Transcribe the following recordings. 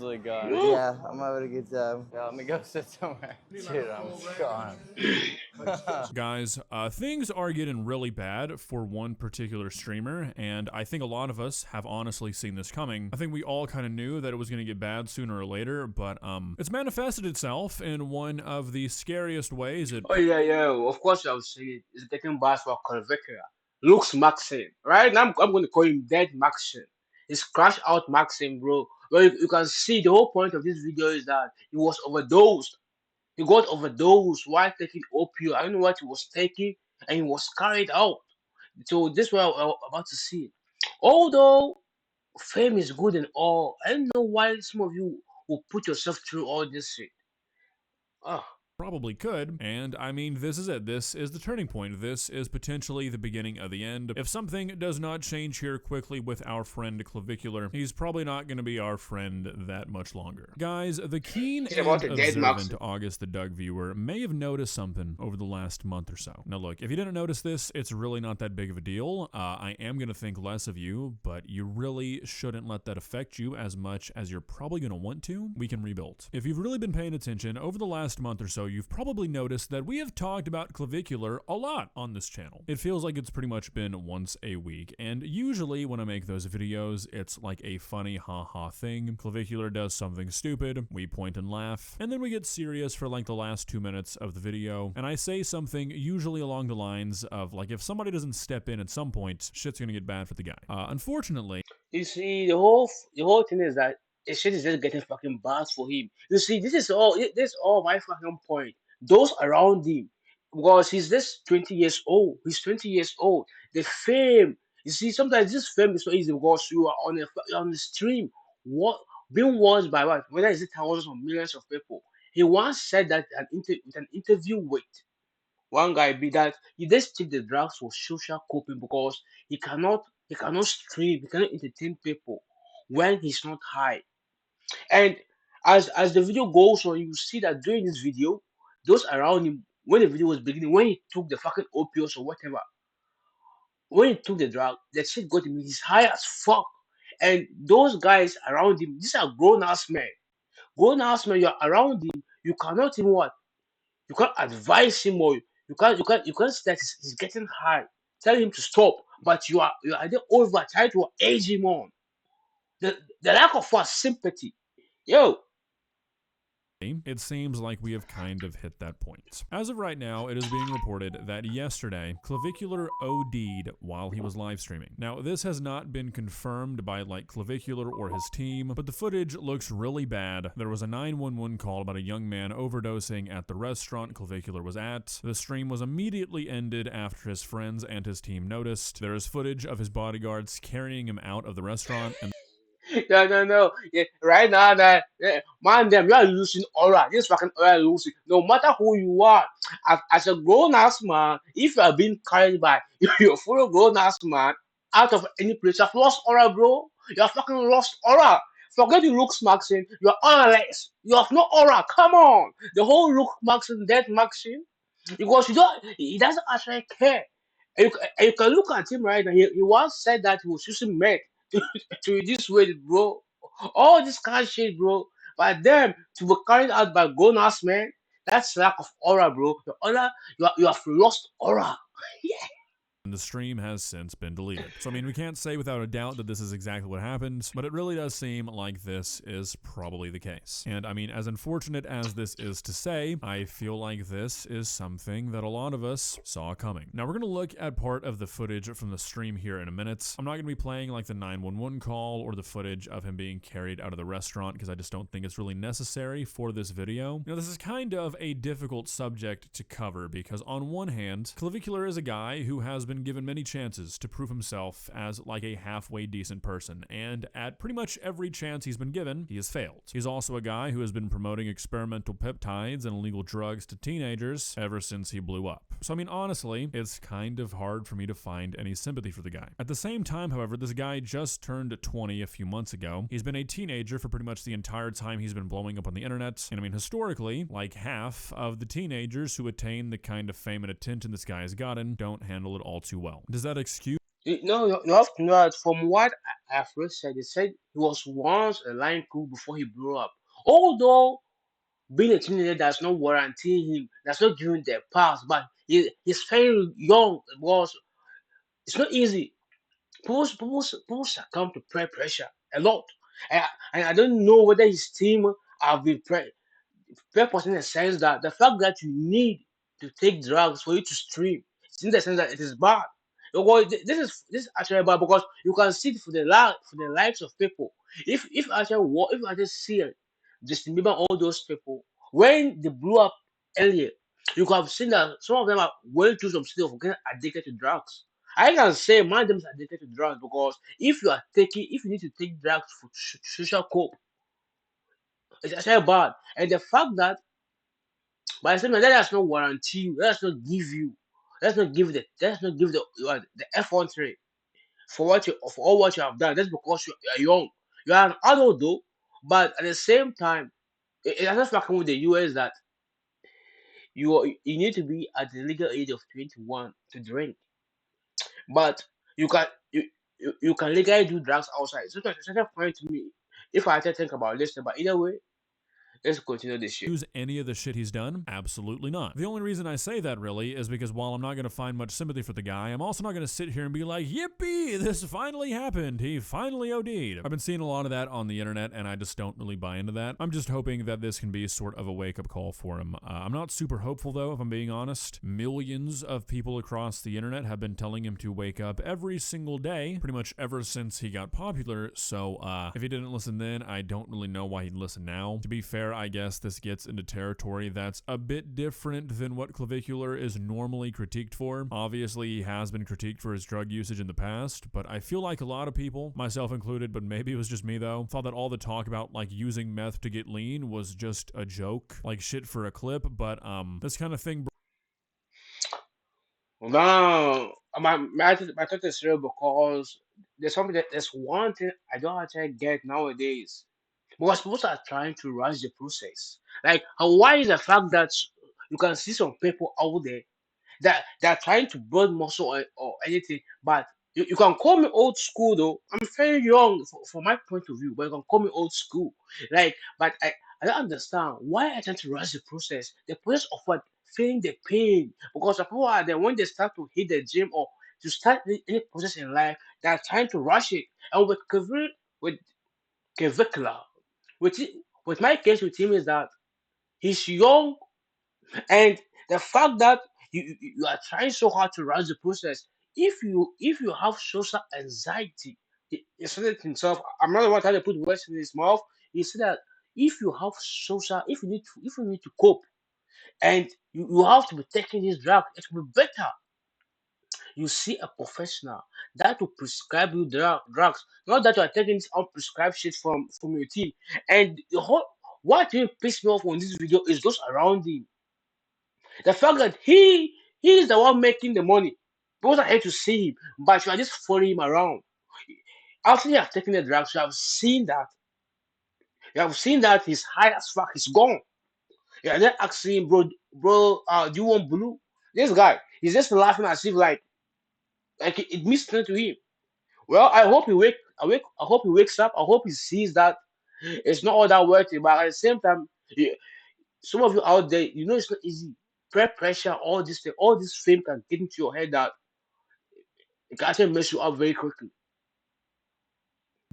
absolutely gone. Yeah, I'm having a good time. Yeah, let me go sit somewhere. Dude, I'm gone. Guys, things are getting really bad for one particular streamer, and I think a lot of us have honestly seen this coming. I think we all kind of knew that it was going to get bad sooner or later, but it's manifested itself in one of the scariest ways. Oh yeah. Of course, I would say it. It's getting bad for Clavicular. Looks Maxim. Right now, I'm going to call him Dead Maxim. He's crashed out Maxim, bro. Well, you can see the whole point of this video is that he was overdosed. He got overdosed while taking opioid. I don't know what he was taking, and he was carried out. So this is what I'm about to see. Although fame is good and all, I don't know why some of you will put yourself through all this shit. Ah. Probably could, and I mean, this is it. This is the turning point. This is potentially the beginning of the end. If something does not change here quickly with our friend Clavicular, he's probably not going to be our friend that much longer. Guys, the keen and observant August the Doug viewer may have noticed something over the last month or so. Now look, if you didn't notice this, it's really not that big of a deal. I am going to think less of you, but you really shouldn't let that affect you as much as you're probably going to want to. We can rebuild. If you've really been paying attention over the last month or so, you've probably noticed that we have talked about Clavicular a lot on this channel. It feels like it's pretty much been once a week, and usually when I make those videos, it's like a funny haha thing. Clavicular does something stupid, we point and laugh, and then we get serious for like the last 2 minutes of the video, and I say something usually along the lines of like, if somebody doesn't step in at some point, shit's gonna get bad for the guy. Unfortunately, you see, the whole thing is that the shit is just getting fucking bad for him. You see, this is all my fucking point. Those around him, because he's this 20 years old. He's 20 years old. The fame, you see, sometimes this fame is so easy because you are on the stream, what being watched by what, whether it's thousands or millions of people. He once said that with an interview with one guy be that he just take the drugs for social coping because he cannot stream, he cannot entertain people when he's not high. And as the video goes on, you see that during this video, those around him, when the video was beginning, when he took the fucking opioids or whatever, when he took the drug, that shit got him. He's high as fuck. And those guys around him, these are grown ass men. Grown ass men, you're around him, you cannot even what? You can't advise him or you can't say that he's getting high. Tell him to stop. But you are there over trying to urge him on. The lack of what sympathy. Yo, it seems like we have kind of hit that point. As of right now, it is being reported that yesterday, Clavicular OD'd while he was live streaming. Now, this has not been confirmed by like Clavicular or his team, but the footage looks really bad. There was a 911 call about a young man overdosing at the restaurant Clavicular was at. The stream was immediately ended after his friends and his team noticed. There is footage of his bodyguards carrying him out of the restaurant, and no. Yeah, right now that man, them you are losing aura. This fucking aura losing. No matter who you are, as a grown ass man, if you are being carried by your full grown ass man out of any place, you have lost aura, bro. You have fucking lost aura. Forget the looks, Maxine. You are auraless. You have no aura. Come on, the whole look, Maxine, dead Maxine, because you don't. He doesn't actually care. And you can look at him right now. He once said that he was using meth to reduce weight, bro. All this kind of shit, bro. But them to be carried out by grown ass men, that's lack of aura, bro. Your aura, you have lost aura. the stream has since been deleted. So I mean, we can't say without a doubt that this is exactly what happened, but it really does seem like this is probably the case. And I mean, as unfortunate as this is to say, I feel like this is something that a lot of us saw coming. Now we're gonna look at part of the footage from the stream here in a minute. I'm not gonna be playing like the 911 call or the footage of him being carried out of the restaurant because I just don't think it's really necessary for this video. You know, this is kind of a difficult subject to cover because on one hand, Clavicular is a guy who has been given many chances to prove himself as like a halfway decent person, and at pretty much every chance he's been given, he has failed. He's also a guy who has been promoting experimental peptides and illegal drugs to teenagers ever since he blew up. So I mean, honestly, it's kind of hard for me to find any sympathy for the guy. At the same time, however, this guy just turned 20 a few months ago. He's been a teenager for pretty much the entire time he's been blowing up on the internet, and I mean, historically, like half of the teenagers who attain the kind of fame and attention this guy has gotten don't handle it all too well. Does that excuse You have to know that from what I've first said, they said he was once a line cook before he blew up. Although being a teenager does not guarantee him, does not give him the pass, but he's very young. Because it's not easy. People succumb to peer pressure a lot. And, and I don't know whether his team have been purpose in the sense that the fact that you need to take drugs for you to stream, it's in the sense that it is bad. Because this is actually bad because you can see it for the lives of people. If actually see Justin Bieber and all those people when they blew up earlier, you could have seen that some of them are going through some state of getting addicted to drugs. I can say one of them is addicted to drugs because if you need to take drugs for social cope, it's actually bad. And the fact that by the same time, that does not guarantee you, let's not give the effort rate for all what you have done. That's because you are young. You are an adult though, but at the same time, it doesn't fucking with the US that you need to be at the legal age of 21 to drink, but you can you can legally do drugs outside. So that's a point to me. If I had to think about this, but either way, let's continue this shit. Use any of the shit he's done? Absolutely not. The only reason I say that really is because while I'm not going to find much sympathy for the guy, I'm also not going to sit here and be like, yippee, this finally happened. He finally OD'd. I've been seeing a lot of that on the internet and I just don't really buy into that. I'm just hoping that this can be sort of a wake-up call for him. I'm not super hopeful though, if I'm being honest. Millions of people across the internet have been telling him to wake up every single day, pretty much ever since he got popular, so if he didn't listen then, I don't really know why he'd listen now. To be fair, I guess this gets into territory that's a bit different than what Clavicular is normally critiqued for. Obviously, he has been critiqued for his drug usage in the past, but I feel like a lot of people, myself included, but maybe it was just me though, thought that all the talk about like using meth to get lean was just a joke, like shit for a clip, but this kind of thing. No, my thought is real because there's one thing I don't actually get nowadays. Because people are trying to rush the process. Like, why is the fact that you can see some people out there that they're trying to build muscle or anything, but you can call me old school though. I'm very young from my point of view, but you can call me old school. Like, but I don't understand why I tend to rush the process. The process of what? Feeling the pain. Because the people are there when they start to hit the gym or to start any process in life, they're trying to rush it. And with Clavicular, with my case with him is that he's young and the fact that you are trying so hard to rush the process, if you have social anxiety, he said it himself. I'm not the one trying to put words in his mouth. He said that if you need to cope and you have to be taking this drug, it will be better you see a professional that will prescribe you drugs, not that you are taking this unprescribed shit from your team. And the whole what really pissed me off on this video is those around him. The fact that he is the one making the money. Those are here to see him, but you are just following him around. After you have taken the drugs, you have seen that he's high as fuck, he's gone. You are then asking him, bro, do you want blue? This guy, he's just laughing as if like it means nothing to him. Well, I hope he wakes up. I hope he sees that it's not all that worth it. But at the same time, some of you out there, it's not easy. Peer pressure, all this fame can get into your head that it can actually mess you up very quickly.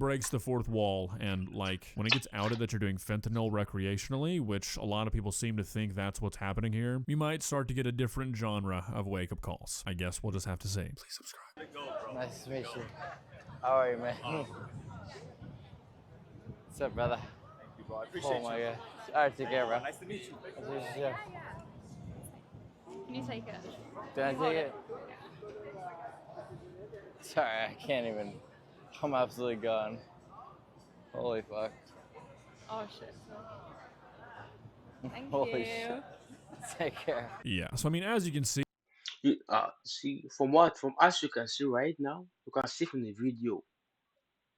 Breaks the fourth wall, and like when it gets outed that you're doing fentanyl recreationally, which a lot of people seem to think that's what's happening here, you might start to get a different genre of wake-up calls. I guess we'll just have to say, please subscribe. Nice to meet you. How are you, man? What's up, brother? Thank you, bro. I appreciate Oh my you. god. All right, take care, bro. Nice to meet you. Nice to meet you, too. Can you take it? Can I take it? Sorry, I can't even. I'm absolutely gone. Holy fuck. Oh shit. Thank Holy you. shit. Take care. Yeah, so I mean, as you can see, See from us you can see right now, you can see from the video.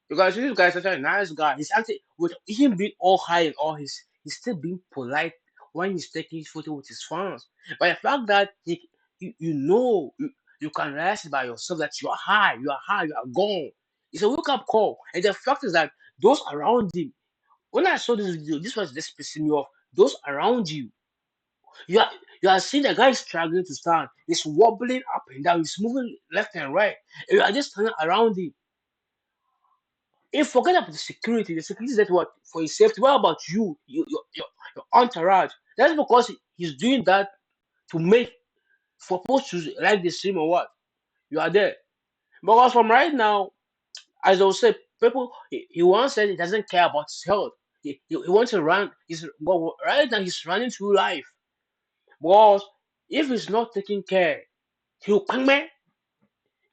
You can see this guy is such a nice guy. He's actually with him being all high and all he's still being polite when he's taking his photo with his fans. But the fact that you know. You can realize it by yourself that you are high, you are gone. It's a wake up call. And the fact is that those around him, when I saw this video, this was just pissing me off. Those around you, you are you are seeing the guy struggling to stand. He's wobbling up and down. He's moving left and right. And you are just standing around him. And forget about the security. The security is that what for his safety. What about you? Your entourage. That's because he's doing that to make for post to like the stream or what. You are there. Because from right now, as I will say, people he once said he doesn't care about his health. He wants to run. He's well, right now he's running through life. Because if he's not taking care, he'll come man.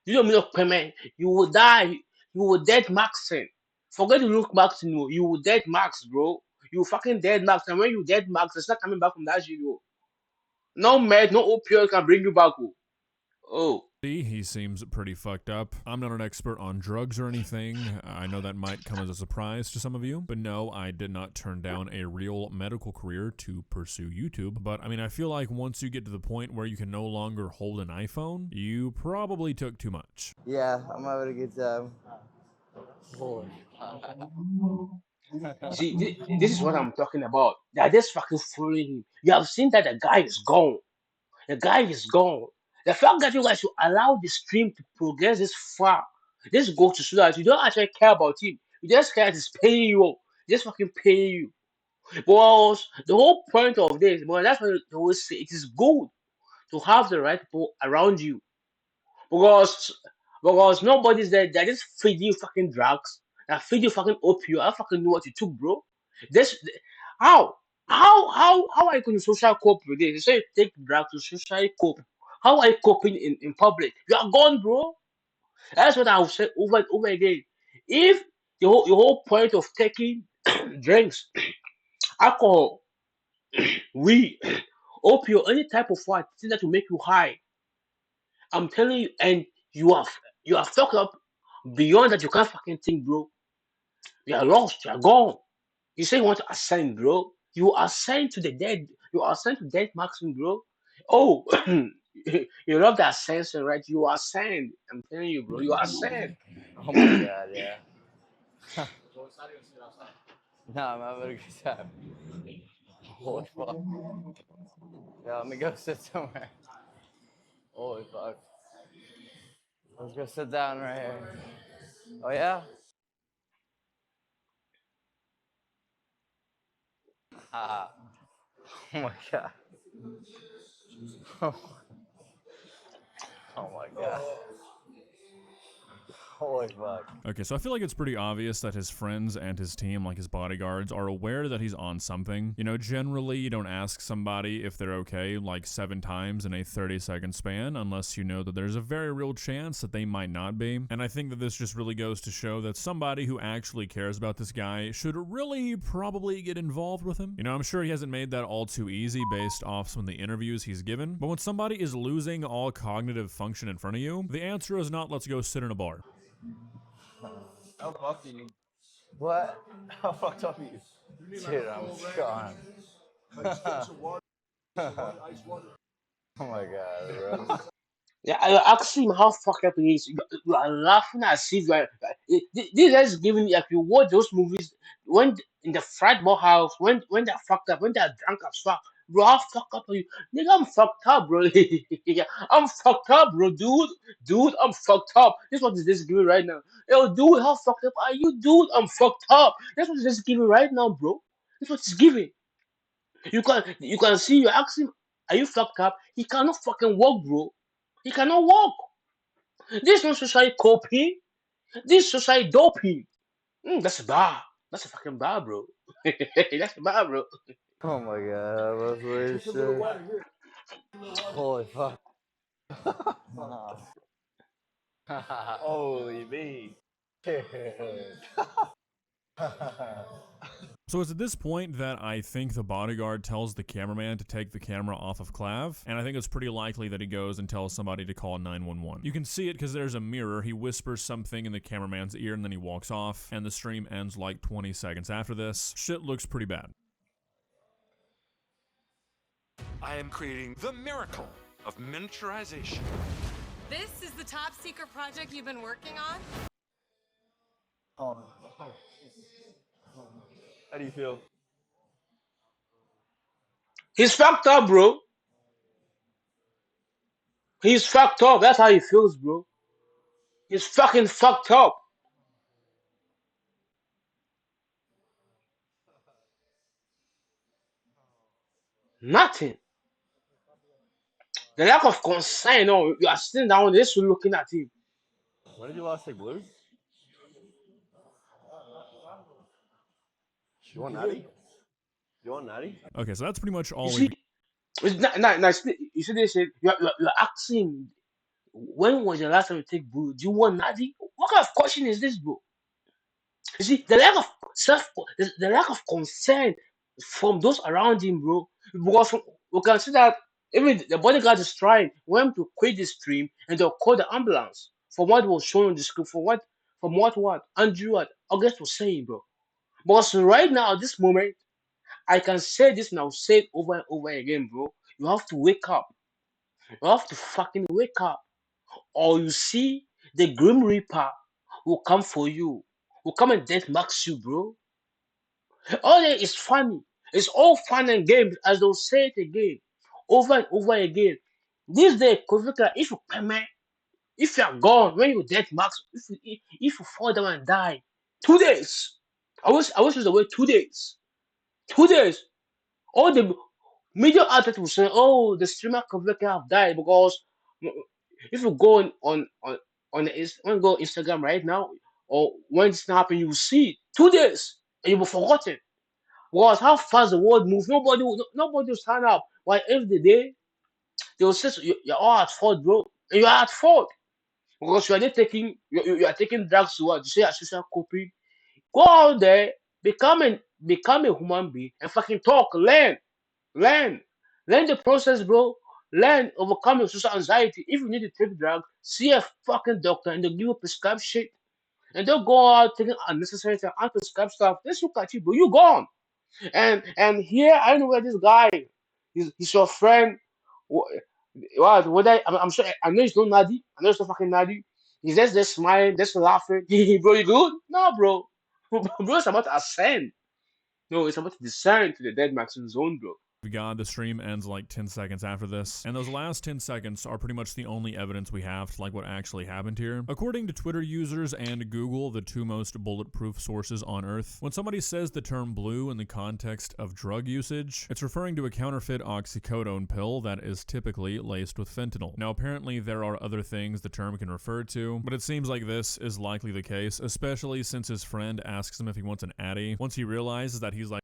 You don't mean come man. You will die. You will dead maxing. Forget to look back to you. You will dead max, bro. You fucking dead max. And when you dead max, it's not coming back from that video. No med, no opioid can bring you back. Oh. Oh. He seems pretty fucked up. I'm not an expert on drugs or anything. I know that might come as a surprise to some of you, but no, I did not turn down a real medical career to pursue YouTube. But I mean, I feel like once you get to the point where you can no longer hold an iPhone, you probably took too much. Yeah, I'm having a good time. Holy See, this is what I'm talking about. They're just fucking fooling him. You have seen that the guy is gone. The guy is gone. The fact that you guys should allow the stream to progress this far, this goes to show that you don't actually care about him. You just care that he's paying you. Just fucking paying you. But the whole point of this, well, that's what they always say. It is good to have the right people around you. Because nobody's there. They're just feeding you fucking drugs. They're feeding you fucking opioid. I fucking know what you took, bro. This how how are you going to social cope with this? You say you take drugs to socially cope. How are you coping in public? You are gone, bro. That's what I will say over and over again. If your whole point of taking drinks, alcohol, weed, opioid, any type of what thing that will make you high, I'm telling you, and you are fucked up beyond that you can't fucking think, bro. You are lost, you are gone. You say you want to ascend, bro. You ascend to the dead. You ascend to dead maximum, bro. Oh, you love that ascension, right? You ascend. I'm telling you, bro. You ascend. Oh my god, yeah. No, I'm having a good time. Holy fuck. Yeah, let me go sit somewhere. Holy fuck. Let's go sit down right here. Oh yeah? Ah. Oh my god. Oh my god. Holy fuck. Okay, so I feel like it's pretty obvious that his friends and his team, like his bodyguards, are aware that he's on something. You know, generally you don't ask somebody if they're okay like 7 times in a 30-second span unless you know that there's a very real chance that they might not be. And I think that this just really goes to show that somebody who actually cares about this guy should really probably get involved with him. You know, I'm sure he hasn't made that all too easy based off some of the interviews he's given, but when somebody is losing all cognitive function in front of you, the answer is not let's go sit in a bar. How fucked are you? What? How fucked up are you? Dude, I'm gone. Oh my god, bro. Yeah, I ask him how fucked up he is. You are laughing as if you are. This is giving like you watch those movies when in the frat ball house when they're fucked up when they're drunk as fuck. Bro, how fucked up are you? Nigga, I'm fucked up, bro. Yeah, I'm fucked up, bro, dude, I'm fucked up. This is what is this giving right now? Yo, dude, how fucked up are you, dude? I'm fucked up. That's what this giving right now, bro. That's what it's giving. You can see you ask him, are you fucked up? He cannot fucking walk, bro. He cannot walk. This is not society coping. This is society doping. That's bad. That's a fucking bad, bro. That's bad, bro. Oh my god, I was wasted. Holy fuck. Holy me. So it's at this point that I think the bodyguard tells the cameraman to take the camera off of Clav, and I think it's pretty likely that he goes and tells somebody to call 911. You can see it because there's a mirror. He whispers something in the cameraman's ear and then he walks off, and the stream ends like 20 seconds after this. Shit looks pretty bad. I am creating the miracle of miniaturization. This is the top secret project you've been working on? Oh. How do you feel? He's fucked up, bro. He's fucked up. That's how he feels, bro. He's fucking fucked up. Nothing. The lack of concern. No, you are sitting down there, just looking at him. When did you last take blues? You want natty? You want natty? Okay, so that's pretty much You all see, we it's not, you see, they said you're asking. When was the last time you take blue? Do you want natty? What kind of question is this, bro? You see, the lack of the lack of concern from those around him, bro. Because we can see that even the bodyguard is trying when to quit the stream and they'll call the ambulance from what was shown on the screen, from what Andrew and August was saying, bro. Because right now, at this moment, I can say this and I'll say it over and over again, bro. You have to wake up. You have to fucking wake up. Or you see the Grim Reaper will come for you. Will come and death marks you, bro. All that is funny. It's all fun and games, as they'll say it again, over and over again. This day, Clavicular, if you permit, if you are gone, when you death marks, if you fall down and die, 2 days. I wish it was the way 2 days. 2 days. All the media outlets will say, "Oh, the streamer Clavicular have died," because if you go when you go Instagram right now, or when it's happening, you will see it. 2 days and you will forgotten. Was how fast the world moves. Nobody will stand up. Why every day they will say you're all at fault, bro. And you are at fault because you are not taking you are taking drugs to what you say as social coping. Go out there, become a human being and fucking talk, learn, learn the process, bro. Learn overcome your social anxiety. If you need to take drugs, see a fucking doctor and they'll give you prescribed shit. And don't go out taking unnecessary and unprescribed stuff. Let's look at you, bro. You gone. And here I don't know where this guy he's your friend. What? Whether I'm sure I know he's not Nadi. I know he's not fucking Nadi. He's just smiling, just laughing. Bro, you good? No, bro. Bro, it's about to ascend. No, it's about to descend to the dead maximum zone, bro. got. The stream ends like 10 seconds after this, and those last 10 seconds are pretty much the only evidence we have to like what actually happened here. According to Twitter users and Google, the two most bulletproof sources on Earth, when somebody says the term blue in the context of drug usage, it's referring to a counterfeit oxycodone pill that is typically laced with fentanyl. Now apparently there are other things the term can refer to, but it seems like this is likely the case, especially since his friend asks him if he wants an Addy. Once he realizes that he's like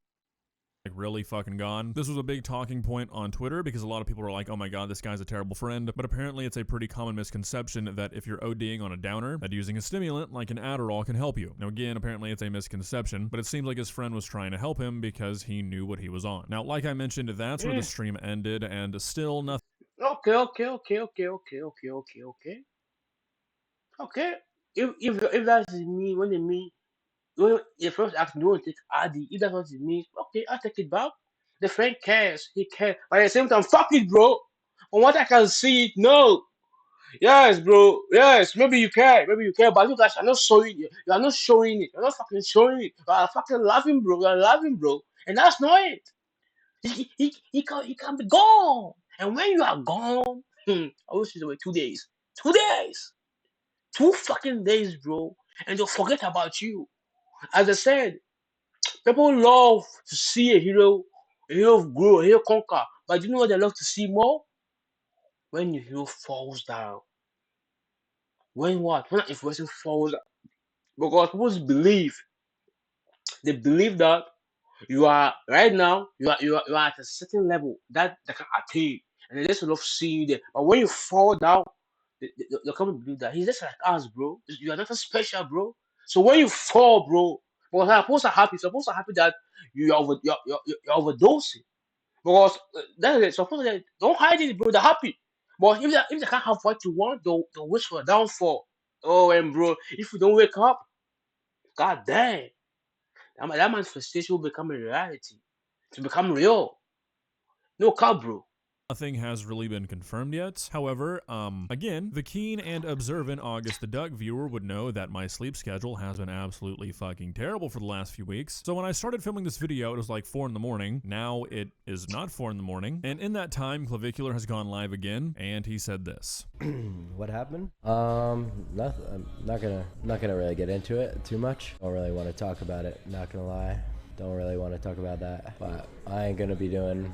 really fucking gone. This was a big talking point on Twitter because a lot of people were like, oh my god, this guy's a terrible friend, but apparently it's a pretty common misconception that if you're ODing on a downer, that using a stimulant like an Adderall can help you. Now again, apparently it's a misconception, but it seems like his friend was trying to help him because he knew what he was on. Now, like I mentioned, that's where the stream ended, and still nothing. Okay. If that's me, when they mean when your first ask, do you want to take Adi? If that's what it means, okay, I'll take it back. The friend cares, he cares. But at the same time, fuck it, bro. From what I can see, no. Yes, bro. Yes, maybe you care, but you guys are not showing it. You are not showing it. You're not fucking showing it. You are fucking laughing, bro. You are laughing, bro. And that's not it. He can be gone. And when you are gone, I wish it were 2 days. 2 days. 2 fucking days, bro. And they'll forget about you. As I said, people love to see a hero grow, a hero conquer. But do you know what they love to see more? When your hero falls down. When what? When an influencer falls down. Because people believe that you are right now, you are at a certain level that they can attain. And they just love seeing you there. But when you fall down, they come to believe that he's just like us, bro. You are nothing special, bro. So when you fall, bro, because supposed to happy that you're overdosing. Because that's it. Suppose that don't hide it, bro. They're happy. But if they can't have what you want, they'll wish for a downfall. Oh, and bro, if you don't wake up, god damn, that manifestation will become a reality. To become real. No cap, bro. Nothing has really been confirmed yet. However, again, the keen and observant August the Duck viewer would know that my sleep schedule has been absolutely fucking terrible for the last few weeks. So when I started filming this video, it was like 4 in the morning. Now it is not 4 in the morning. And in that time, Clavicular has gone live again, and he said this. What happened? Nothing. I'm not gonna really get into it too much. Don't really want to talk about it. Not gonna lie. Don't really want to talk about that. But I ain't gonna be doing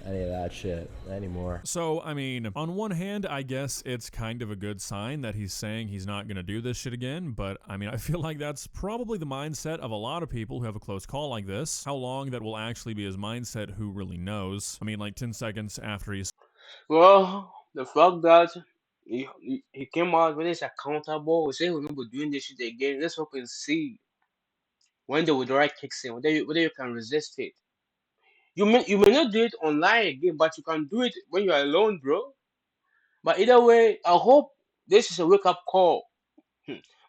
any of that shit anymore. So, I mean, on one hand, I guess it's kind of a good sign that he's saying he's not going to do this shit again, but I mean, I feel like that's probably the mindset of a lot of people who have a close call like this. How long that will actually be his mindset, who really knows? I mean, like 10 seconds after he's... Well, the fact that he came out when he's accountable, we say remember doing this shit again. Let's hope and see when the withdrawal kicks in, whether you can resist it. You may not do it online again, but you can do it when you're alone, bro. But either way, I hope this is a wake up call.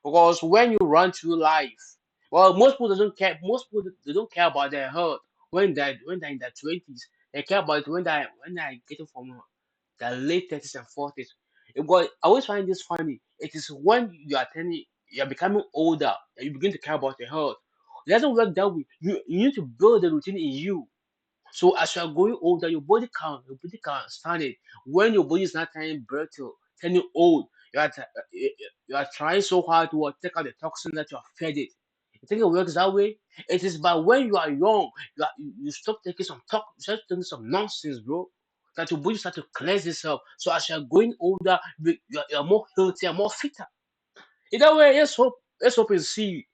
Because when you run through life, well, most people doesn't care. Most people they don't care about their health when they're in their 20s. They care about it when they getting from their late 30s and 40s. Because I always find this funny. It is when you're becoming older that you begin to care about your health. It doesn't work that way. You need to build a routine in you. So as you are growing older, your body can stand it. When your body is not turning brittle, turning old, you are trying so hard to take out the toxin that you have fed it. You think it works that way? It is by when you are young, you stop taking you start taking some nonsense, bro. That your body start to cleanse itself. So as you are growing older, you are more healthier, more fitter. Either way, let's hope and see.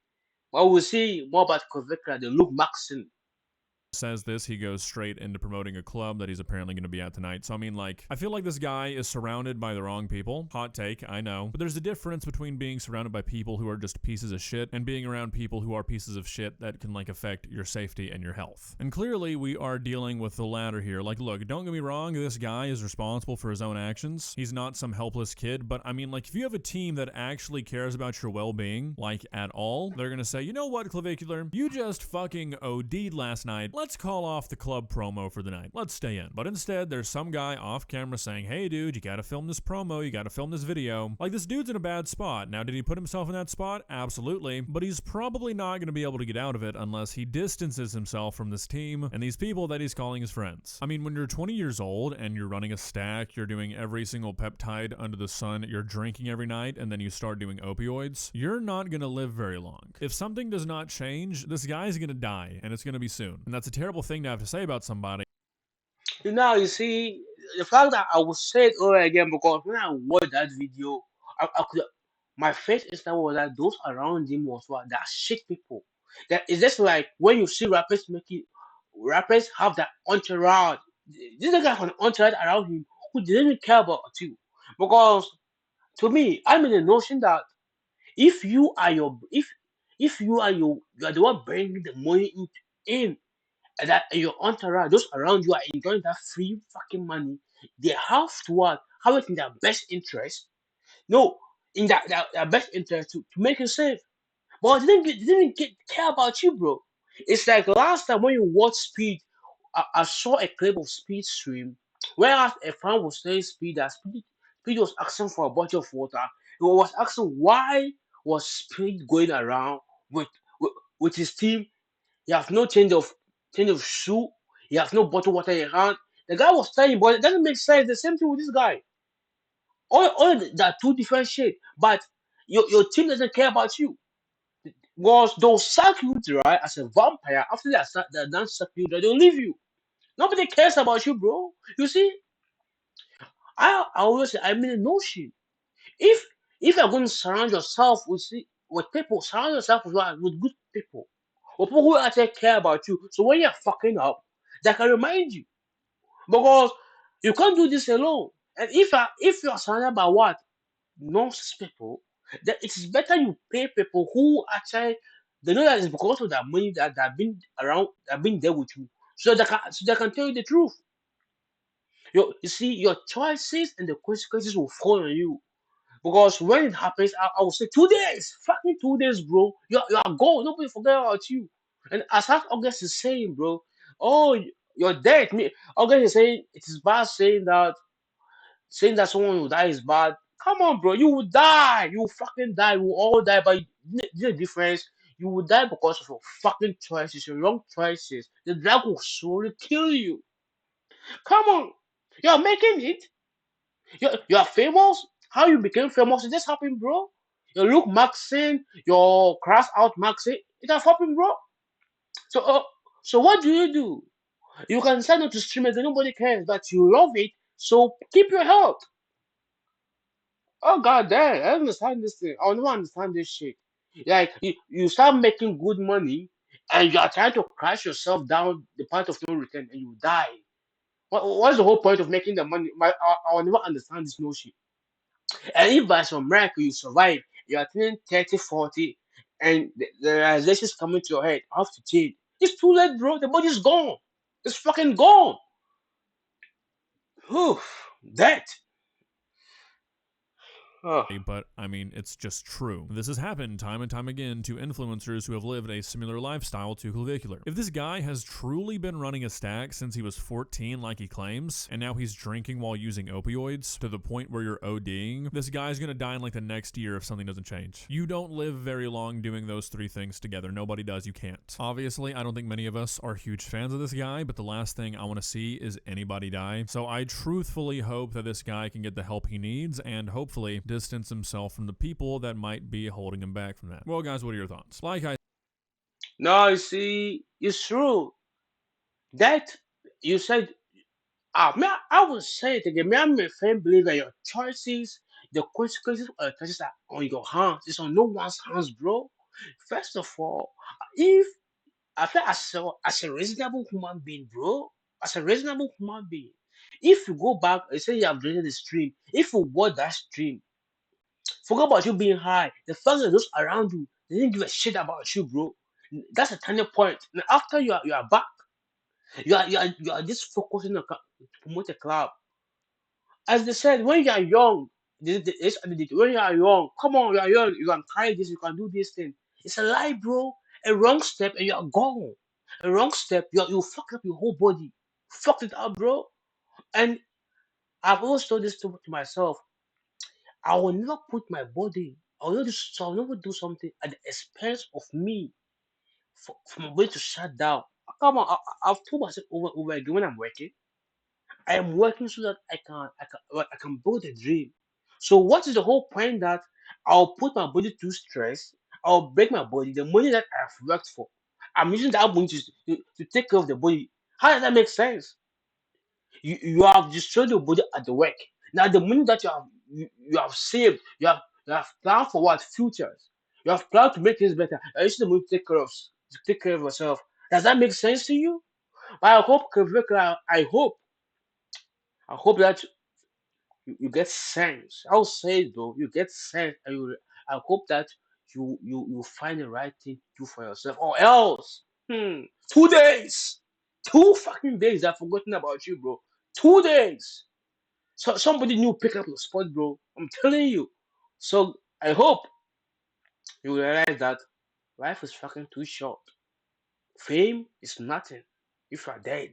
But we'll see more about Koveka, the Luke Maxon. says this, he goes straight into promoting a club that he's apparently going to be at tonight. So, I mean, like, I feel like this guy is surrounded by the wrong people. Hot take, I know. But there's a difference between being surrounded by people who are just pieces of shit and being around people who are pieces of shit that can, like, affect your safety and your health. And clearly, we are dealing with the latter here. Like, look, don't get me wrong, this guy is responsible for his own actions. He's not some helpless kid, but, I mean, like, if you have a team that actually cares about your well-being, like, at all, they're gonna say, you know what, Clavicular, you just fucking OD'd last night. Let's call off the club promo for the night. Let's stay in. But instead, there's some guy off camera saying, hey dude, you gotta film this promo, you gotta film this video. Like, this dude's in a bad spot. Now, did he put himself in that spot? Absolutely. But he's probably not gonna be able to get out of it unless he distances himself from this team and these people that he's calling his friends. I mean, when you're 20 years old and you're running a stack, you're doing every single peptide under the sun, you're drinking every night, and then you start doing opioids, you're not gonna live very long. If something does not change, this guy's gonna die, and it's gonna be soon. And that's a terrible thing to have to say about somebody. You see, the fact that I will say it over again because when I watched that video, I could my first instant was that those around him was what that shit people. That is just like when you see rappers have that entourage. This guy have an entourage around him who didn't even care about you. Because to me, I'm in the notion that if you are your if you are the one bringing the money in and that your entourage, those around you are enjoying that free fucking money, they have to what have it in their best interest. No, in their best interest to make you safe. But they didn't care about you, bro. It's like last time when you watch Speed, I saw a clip of Speed stream where a fan was saying Speed was asking for a bottle of water. He was asking why was Speed going around with, with his team. He has no change of shoe. He has no bottle water in hand. The guy was telling, but it doesn't make sense. The same thing with this guy. All that two different shit. But your team doesn't care about you. Was they'll sack you right as a vampire after they're done suck you, they'll leave you. Nobody cares about you, bro. You see, I always say I'm in a notion. If if you're going to surround yourself with people, surround yourself with good people. With people who actually care about you. So when you're fucking up, they can remind you. Because you can't do this alone. And if you're surrounded by what? Nonsense people, then it is better you pay people who actually they know that it's because of that money that have been around, that have been there with you, so they can tell you the truth. You see, your choices and the consequences will fall on you. Because when it happens, I will say 2 days, fucking 2 days, bro. You are gone. Nobody forget about you. And as August is saying, bro, oh, You're dead. Me, okay, you're saying it is bad saying that someone will die is bad. Come on, bro. You will die. You will fucking die. We will all die. But the difference, you will die because of your fucking choices, your wrong choices. The drug will slowly kill you. Come on. You're making it. You're famous. How you became famous? It just happened, bro. Your look maxing, your crash out maxing. It has happened, bro. So, so what do? You can sign up to stream again. Nobody cares, but you love it. So keep your health. Oh god damn, I don't understand this thing. I'll never understand this shit. Like you start making good money and you are trying to crash yourself down the path of no return and you die. What's the whole point of making the money? I'll never understand this notion. And if by some miracle you survive, you are turning 30, 40, and the realization is coming to your head, I have to change. It's too late, bro. The body's gone. It's fucking gone. Whew. That. Oh. But I mean, it's just true. This has happened time and time again to influencers who have lived a similar lifestyle to Clavicular. If this guy has truly been running a stack since he was 14 like he claims, and now he's drinking while using opioids to the point where you're ODing, this guy's gonna die in like the next year if something doesn't change. You don't live very long doing those three things together. Nobody does, you can't. Obviously, I don't think many of us are huge fans of this guy, but the last thing I want to see is anybody die. So I truthfully hope that this guy can get the help he needs and hopefully distance himself from the people that might be holding him back from that. Well, guys, what are your thoughts? Like I No, you see, it's true. That you said, I will say it again. Me, I'm a firm believer your choices, the consequences of your choices are on your hands. It's on no one's hands, bro. First of all, if I feel as a reasonable human being, bro, as a reasonable human being, if you go back and say you have deleted the stream, if you watch that stream, forget about you being high. The fact that those around you, they didn't give a shit about you, bro. That's a turning point. And after you are back, you are just focusing on to promote a club. As they said, when you are young, when you are young, come on, you are young, you can carry this, you can do this thing. It's a lie, bro. A wrong step and you are gone. A wrong step, you fuck up your whole body. Fucked it up, bro. And I've always told this to myself. I will never put my body. I will never do something at the expense of me for my body to shut down. Come on, I've told myself over and over again when I'm working. I am working so that I can build a dream. So what is the whole point that I'll put my body through stress? I'll break my body. The money that I've worked for, I'm using that money to take care of the body. How does that make sense? You have destroyed your body at the work. Now the money that you have saved, you have planned for what futures. You have planned to make things better. I using the money to take care of yourself. Does that make sense to you? But I hope, I hope that you get sense. I'll say it though, you get sense, and I hope that you find the right thing to do for yourself, or else, 2 days, 2 fucking days, I've forgotten about you, bro. 2 days. So somebody new pick up your spot, bro. I'm telling you. So I hope you realize that life is fucking too short. Fame is nothing if you are dead.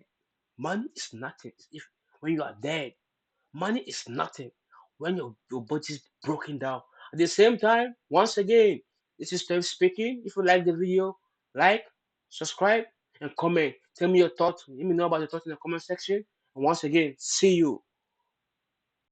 Money is nothing if when you are dead. Money is nothing when your body is broken down. At the same time, once again, this is Steve speaking. If you like the video, like, subscribe, and comment. Tell me your thoughts. Let me know about your thoughts in the comment section. And once again, see you.